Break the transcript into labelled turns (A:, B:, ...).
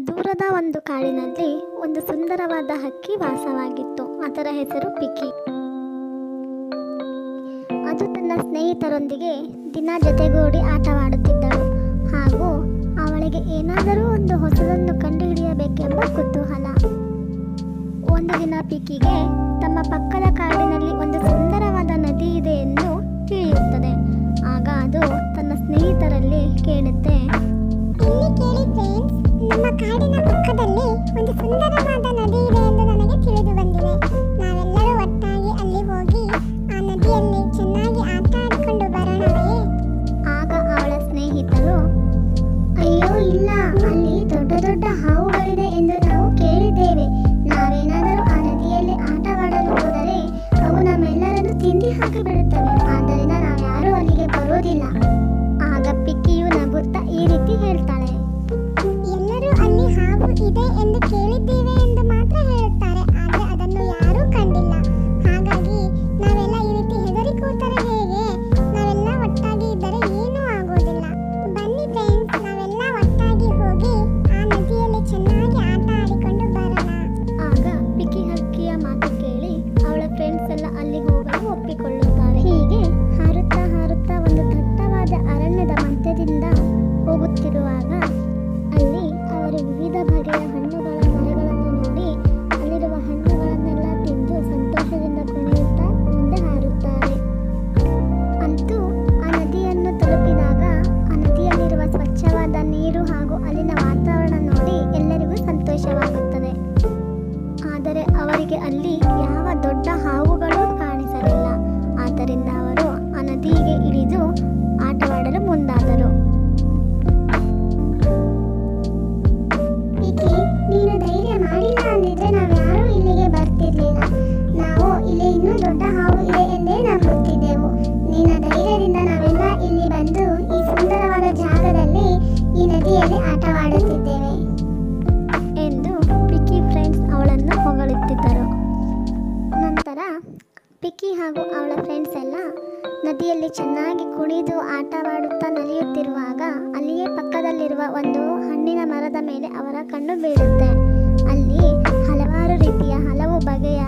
A: ದೂರದ ಒಂದು ಕಾಡಿನಲ್ಲಿ ಒಂದು ಸುಂದರವಾದ ಹಕ್ಕಿ ವಾಸವಾಗಿತ್ತು. ಅದರ ಹೆಸರು ಪಿಕಿ. ಅದು ತನ್ನ ಸ್ನೇಹಿತರೊಂದಿಗೆ ದಿನ ಜೊತೆಗೂಡಿ ಆಟವಾಡುತ್ತಿದ್ದಳು ಹಾಗೂ ಅವಳಿಗೆ ಏನಾದರೂ ಒಂದು ಹೊಸದನ್ನು ಕಂಡುಹಿಡಿಯಬೇಕೆಂಬ ಕುತೂಹಲ. ಒಂದು ದಿನ ಪಿಕಿಗೆ ತಮ್ಮ ಪಕ್ಕದ ಕಾಡಿನಲ್ಲಿ ಒಂದು ಸುಂದರವಾದ ನದಿ ಇದೆ ಎಂದು ತಿಳಿಯುತ್ತದೆ. ಆಗ ಅದು ತನ್ನ ಸ್ನೇಹಿತರಲ್ಲಿ ಕೇಳುತ್ತೆ,
B: ಇಲ್ಲಿ ಕೇಳಿ ಫ್ರೆಂಡ್ಸ್, ನಮ್ಮ ಕಾಡಿನ ಪಕ್ಕದಲ್ಲಿ ಒಂದು ಸುಂದರವಾದ ನದಿ ಇದೆ ಎಂದು ನನಗೆ ತಿಳಿದು ಬಂದಿದೆ. ನಾವೆಲ್ಲರೂ ಒಟ್ಟಾಗಿ ಅಲ್ಲಿ ಹೋಗಿ ಆ ನದಿಯಲ್ಲಿ ಚೆನ್ನಾಗಿ ಆಟ ಆಡಿಕೊಂಡು ಬರೋಣವೇ?
A: ಆಗ ಅವಳ ಸ್ನೇಹಿತರು,
B: ಅಯ್ಯೋ ಇಲ್ಲ, ಅಲ್ಲಿ ದೊಡ್ಡ ದೊಡ್ಡ ಹಾವುಗಳಿದೆ ಎಂದು ನಾವು ಕೇಳಿದ್ದೇವೆ. ನಾವೇನಾದರೂ ಆ ನದಿಯಲ್ಲಿ ಆಟವಾಡಲು ಹೋದರೆ ಅವು ನಮ್ಮೆಲ್ಲರನ್ನು ತಿಂದು ಹಾಕಿಬಿಡುತ್ತವೆ. ಆದ್ದರಿಂದ ನಾವ್ಯಾರೂ ಅಲ್ಲಿಗೆ ಬರೋದಿಲ್ಲ.
A: ಆಗ ಪಿಕಿಯು ನಗುತ್ತಾ ಈ ರೀತಿ ಹೇಳ್ತಾಳೆ,
B: ಎಲ್ಲರೂ ಅಲ್ಲಿ ಹಾವು ಇದೆ ಎಂದು ಕೇಳಿದ್ದೇವೆ ಎಂದು ಮಾತ್ರ ಹೇಳುತ್ತಾರೆ, ಆದರೆ ಅದನ್ನು ಯಾರೂ ಕಂಡಿಲ್ಲ. ಹಾಗಾಗಿ ನಾವೆಲ್ಲ ಈ ರೀತಿ ಹೆದರಿ ಕೂತರೆ ಹೇಗೆ? ನಾವೆಲ್ಲ ಒಟ್ಟಾಗಿ ಇದ್ದರೆ ಏನೂ ಆಗೋದಿಲ್ಲ. ಬನ್ನಿ ಫ್ರೆಂಡ್ಸ್, ನಾವೆಲ್ಲ ಒಟ್ಟಾಗಿ ಹೋಗಿ ಆ ನದಿಯಲ್ಲಿ ಚೆನ್ನಾಗಿ ಆಟ ಆಡಿಕೊಂಡು ಬರೋಣ.
A: ಆಗ ಪಿಕಿ ಹಕ್ಕಿಯ ಮಾತು ಕೇಳಿ ಅವಳ ಫ್ರೆಂಡ್ಸ್ ಎಲ್ಲ ಅಲ್ಲಿ ಹೋಗಲು ಒಪ್ಪಿಕೊಳ್ಳುತ್ತಾರೆ. ಹೀಗೆ ಹಾರುತ್ತಾ ಹಾರುತ್ತಾ ಒಂದು ದಟ್ಟವಾದ ಅರಣ್ಯದ ಮಧ್ಯದಿಂದ ಹೋಗುತ್ತಿರುವಾಗ ಅಲ್ಲಿ ಅವರು ವಿವಿಧ ಬಗೆಯ ಹಣ್ಣುಗಳ ಮರಗಳನ್ನು ನೋಡಿ ಅಲ್ಲಿರುವ ಹಣ್ಣುಗಳನ್ನೆಲ್ಲ ತಿಂದು ಸಂತೋಷದಿಂದ ಕುಣಿಯುತ್ತಾ ಮುಂದೆ ಹಾರುತ್ತಾರೆ. ಅಂತೂ ಆ ನದಿಯನ್ನು ತಲುಪಿದಾಗ ಆ ನದಿಯಲ್ಲಿರುವ ಸ್ವಚ್ಛವಾದ ನೀರು ಹಾಗೂ ಅಲ್ಲಿನ ವಾತಾವರಣ ನೋಡಿ ಎಲ್ಲರಿಗೂ ಸಂತೋಷವಾಗುತ್ತದೆ. ಆದರೆ ಅವರಿಗೆ ಅಲ್ಲಿ ಯಾವ ದೊಡ್ಡ ಹಾವುಗಳು ಕಾಣಿಸಲಿಲ್ಲ. ಆದ್ದರಿಂದ ಅವರು ಆ ನದಿಗೆ ಇಳಿದು ಆಟವಾಡಲು ಮುಂದಾದರು.
B: ಪಿಕಿ, ನೀನು ಧೈರ್ಯ ಮಾಡಿಲ್ಲ ಅಂದಿದ್ರೆ ನಾವ್ಯಾರೂ ಇಲ್ಲಿಗೆ ಬರ್ತಿರ್ಲಿಲ್ಲ. ನಾವು ಇಲ್ಲಿ ಇನ್ನೂ ದೊಡ್ಡ ಹಾವು ಇದೆ ಎಂದೇ ನಂಬುತ್ತಿದ್ದೆವು. ನಿನ್ನ ಧೈರ್ಯದಿಂದ ನಾವೆಲ್ಲ ಇಲ್ಲಿ ಬಂದು ಈ ಸುಂದರವಾದ ಜಾಗದಲ್ಲಿ ಈ ನದಿಯಲ್ಲಿ ಆಟವಾಡುತ್ತಿದ್ದೇವೆ
A: ಎಂದು ಪಿಕಿ ಫ್ರೆಂಡ್ಸ್ ಅವಳನ್ನು ಹೊಗಳುತ್ತಿದ್ದರು. ನಂತರ ಪಿಕಿ ಹಾಗೂ ಅವಳ ಫ್ರೆಂಡ್ಸ್ ಎಲ್ಲ ನದಿಯಲ್ಲಿ ಚೆನ್ನಾಗಿ ಕುಣಿದು ಆಟವಾಡುತ್ತಾ ನಲಿಯುತ್ತಿರುವಾಗ ಅಲ್ಲಿಯೇ ಪಕ್ಕದಲ್ಲಿರುವ ಒಂದು ಹಣ್ಣಿನ ಮರದ ಮೇಲೆ ಅವರ ಕಣ್ಣು ಬೀಳುತ್ತೆ. ಅಲ್ಲಿ ಹಲವಾರು ರೀತಿಯ ಹಲವು ಬಗೆಯ